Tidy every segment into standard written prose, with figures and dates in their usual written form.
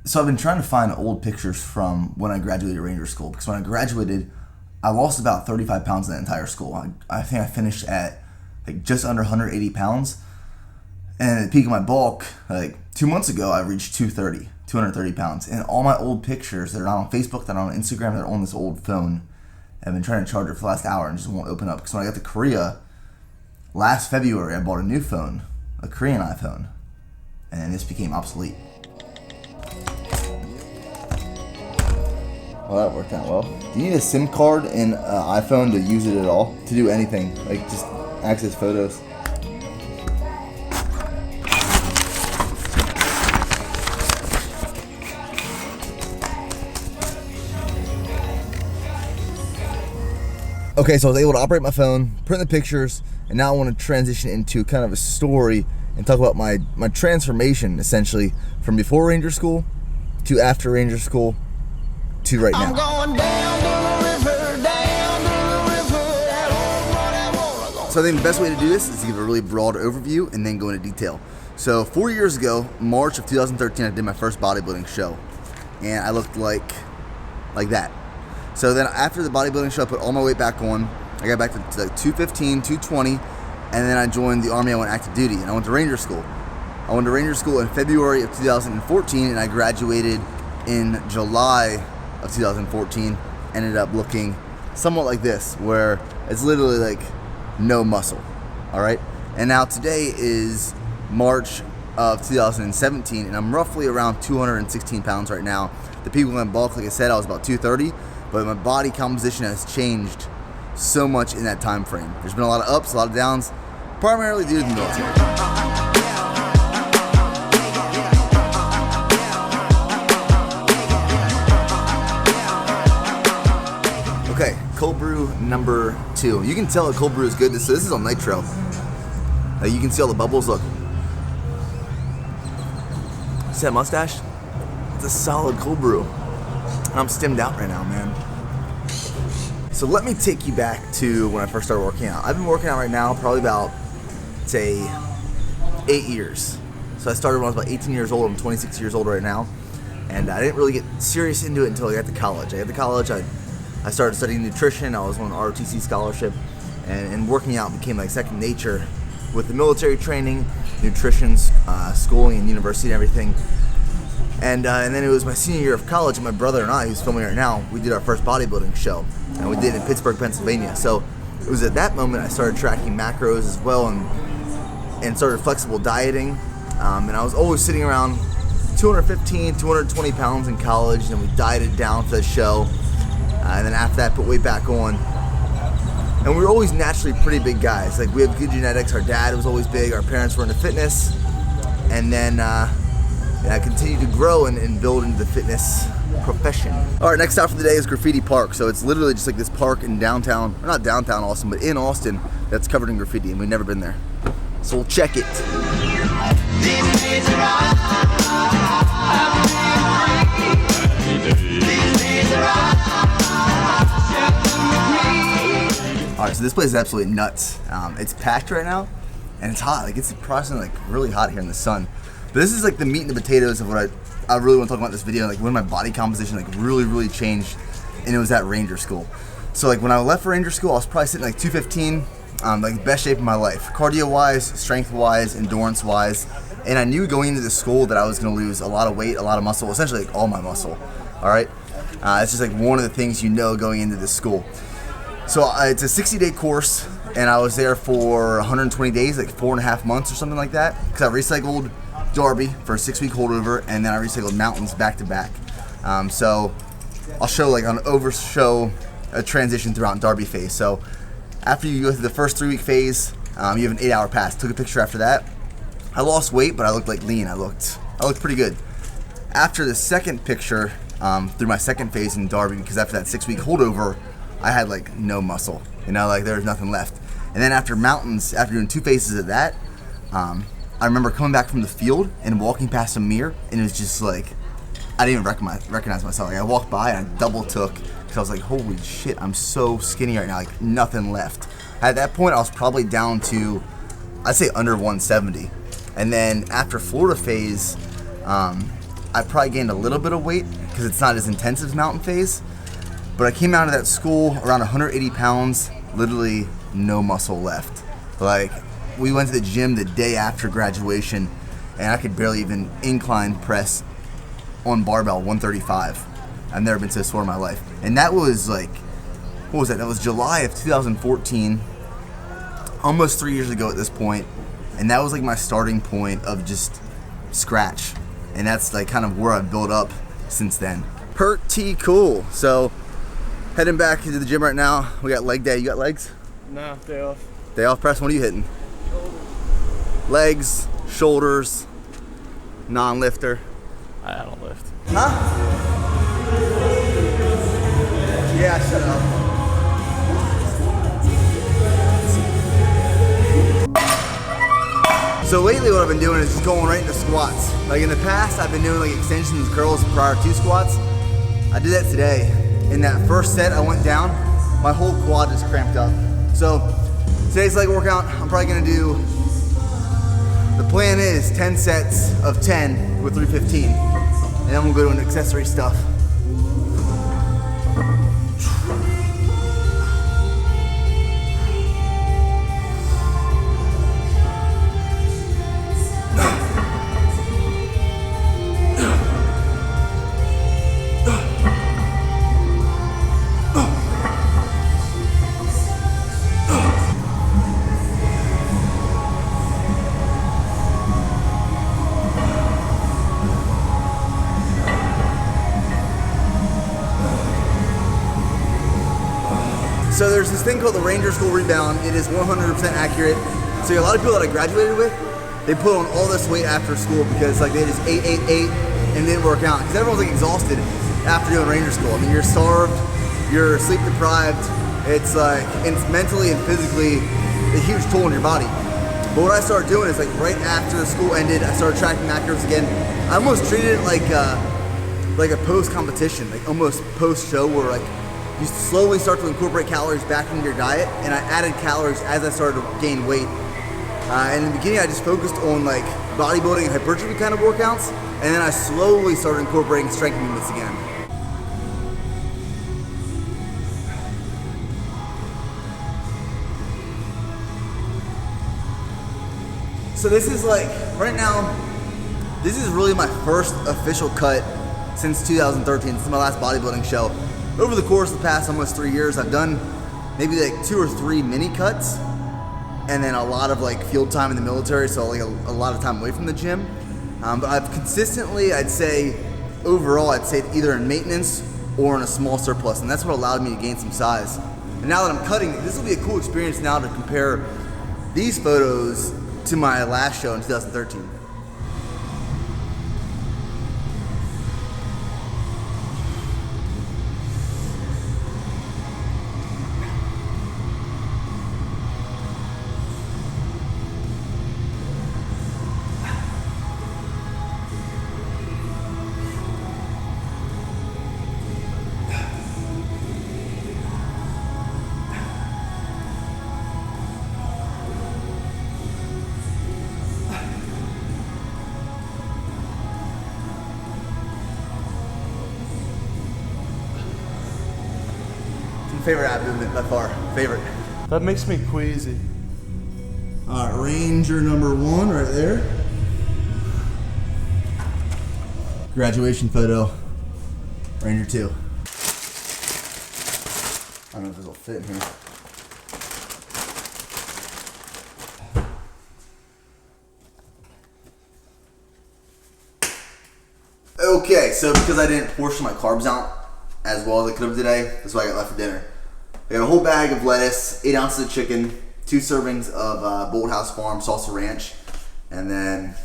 So I've been trying to find old pictures from when I graduated Ranger School, because when I graduated, I lost about 35 pounds in the entire school. I think I finished at like just under 180 pounds. And at the peak of my bulk, like 2 months ago, I reached 230 pounds. And all my old pictures that are not on Facebook, that are on Instagram, that are on this old phone, I've been trying to charge it for the last hour and just won't open up. Because when I got to Korea, last February, I bought a new phone, a Korean iPhone. And then this became obsolete. Well, that worked out well. Do you need a SIM card in an iPhone to use it at all? To do anything? Like just access photos? Okay, so I was able to operate my phone, print the pictures, and now I want to transition into kind of a story and talk about my transformation, essentially, from before Ranger School to after Ranger School to right now. I'm going down the river, down the river, that old run I wanna go. So I think the best way to do this is to give a really broad overview and then go into detail. So 4 years ago, March of 2013, I did my first bodybuilding show, and I looked like that. So then after the bodybuilding show, I put all my weight back on. I got back to like 215, 220, and then I joined the Army. I went active duty, and I went to Ranger School. I went to Ranger School in February of 2014, and I graduated in July of 2014. Ended up looking somewhat like this, where it's literally like no muscle, all right? And now today is March of 2017, and I'm roughly around 216 pounds right now. The people in bulk, like I said, I was about 230, but my body composition has changed so much in that time frame. There's been a lot of ups, a lot of downs, primarily due to the military. Okay, cold brew number 2. You can tell a cold brew is good. This is on nitro. You can see all the bubbles. Look. See that mustache? It's a solid cold brew. I'm stemmed out right now, man. So let me take you back to when I first started working out. I've been working out right now probably about, say, 8 years. So I started when I was about 18 years old. I'm 26 years old right now. And I didn't really get serious into it until I got to college. I got to college, I started studying nutrition. I was on an ROTC scholarship. And working out became like second nature with the military training, nutrition, schooling, and university and everything. And then it was my senior year of college, and my brother and I, who's filming right now, we did our first bodybuilding show, and we did it in Pittsburgh, Pennsylvania. So it was at that moment I started tracking macros as well, and started flexible dieting. And I was always sitting around 215, 220 pounds in college, and we dieted down for the show. And then after that, put weight back on. And we were always naturally pretty big guys. Like, we have good genetics. Our dad was always big. Our parents were into fitness. And then I continued to grow and build into the fitness profession. All right, next stop for the day is Graffiti Park. So it's literally just like this park in downtown, or not downtown Austin, but in Austin, that's covered in graffiti, and we've never been there. So we'll check it. All right, so this place is absolutely nuts. It's packed right now, and it's hot. Like, it's surprisingly like really hot here in the sun. But this is like the meat and the potatoes of what I really want to talk about in this video. Like, when my body composition like really changed, and it was at Ranger School. So like when I left for Ranger School, I was probably sitting like 215, like the best shape of my life, cardio wise, strength wise, endurance wise. And I knew going into the school that I was going to lose a lot of weight, a lot of muscle, essentially like all my muscle. All right, it's just like one of the things you know going into this school. So it's a 60-day course, and I was there for 120 days, like 4.5 months or something like that, because I recycled Darby for a 6-week holdover, and then I recycled Mountains back to back. So I'll show like a transition throughout Darby phase. So after you go through the first 3-week phase, you have an 8-hour pass. Took a picture after that. I lost weight, but I looked like lean. I looked pretty good. After the second picture, through my second phase in Darby, because after that 6-week holdover, I had like no muscle, like there was nothing left. And then after Mountains, after doing 2 phases of that, I remember coming back from the field and walking past a mirror, and it was just like, I didn't even recognize myself. Like, I walked by and I double took, because I was like, holy shit, I'm so skinny right now, like nothing left. At that point, I was probably down to, I'd say under 170. And then after Florida phase, I probably gained a little bit of weight because it's not as intense as mountain phase. But I came out of that school around 180 pounds, literally no muscle left. Like, we went to the gym the day after graduation and I could barely even incline press on barbell 135. I've never been so sore in my life. And that was like, what was that? That was July of 2014, almost 3 years ago at this point. And that was like my starting point of just scratch. And that's like kind of where I've built up since then. Pretty cool. So, heading back into the gym right now. We got leg day. You got legs? No, day off. Day off press. What are you hitting? Shoulders. Legs, shoulders, non-lifter. I don't lift. Huh? Yeah, shut up. So lately what I've been doing is just going right into squats. Like in the past, I've been doing like extensions, curls prior to squats. I did that today. In that first set, I went down, my whole quad just cramped up. So today's leg workout, I'm probably gonna do, the plan is 10 sets of 10 with 315. And then we'll go to an accessory stuff. So there's this thing called the Ranger School Rebound. It is 100% accurate. So a lot of people that I graduated with, they put on all this weight after school because like they just ate and didn't work out. Because everyone's like exhausted after doing Ranger School. I mean, you're starved, you're sleep deprived. It's like, it's mentally and physically a huge toll on your body. But what I started doing is like right after the school ended, I started tracking macros again. I almost treated it like a post-competition, like almost post-show where like you slowly start to incorporate calories back into your diet, and I added calories as I started to gain weight. In the beginning, I just focused on like bodybuilding and hypertrophy kind of workouts, and then I slowly started incorporating strength movements again. So this is like, right now, this is really my first official cut since 2013. This is my last bodybuilding show. Over the course of the past almost 3 years, I've done maybe like 2 or 3 mini cuts and then a lot of like field time in the military, so like a lot of time away from the gym. But I've consistently, I'd say, overall, I'd say either in maintenance or in a small surplus, and that's what allowed me to gain some size. And now that I'm cutting, this will be a cool experience now to compare these photos to my last show in 2013. Favorite ab movement by far. Favorite. That makes me queasy. All right, Ranger number 1 right there. Graduation photo. Ranger 2. I don't know if this will fit in here. Okay, so because I didn't portion my carbs out as well as I could have today, that's what I got left for dinner. I got a whole bag of lettuce, 8 ounces of chicken, 2 servings of Bold House Farm salsa ranch, and then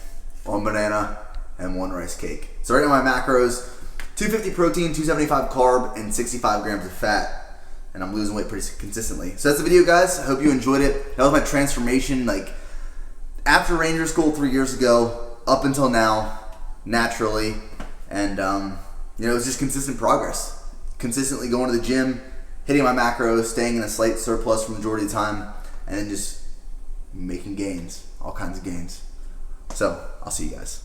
1 banana and 1 rice cake. So right now my macros, 250 protein, 275 carb, and 65 grams of fat. And I'm losing weight pretty consistently. So that's the video, guys. I hope you enjoyed it. That was my transformation, like after Ranger School 3 years ago, up until now, naturally. And you know, it was just consistent progress. Consistently going to the gym, hitting my macros, staying in a slight surplus for the majority of the time, and then just making gains, all kinds of gains. So, I'll see you guys.